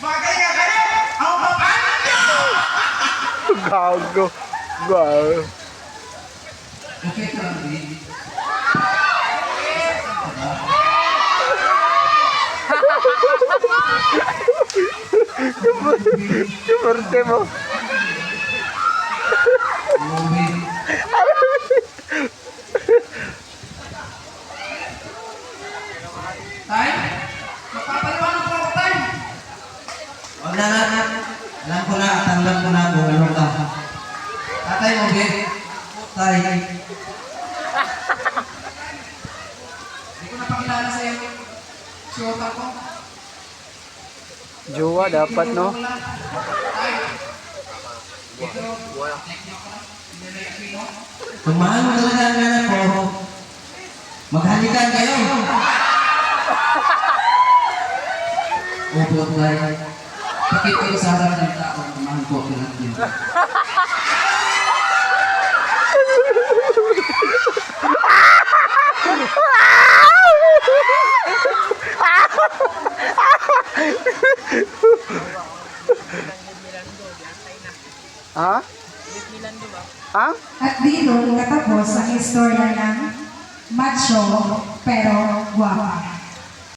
Bagay ka kayo! Ang papanan niyo! Gago. Gago. Okay ka lang, eh. Kumarte mo. Tay? Magpapaliwanag po ako, Tay! Huwag na lang. Alam ko na, tanggap ko na kung ano ka. Tatay mo, Bek. Tay. Hindi ko napakilala sa'yo. Siyota ko. Jowa dapat, no? Tay. Dito. Check niyo ako. Pinilike mo. Kung mahal mo talaga ang anak ko, maghalikan kayo. Opo, Tay. Pakita ko sa harap ng tao kung mahal ko ang anak niyo. Ha? Ha? At dito, katapos ang istorya ng macho pero guwapa.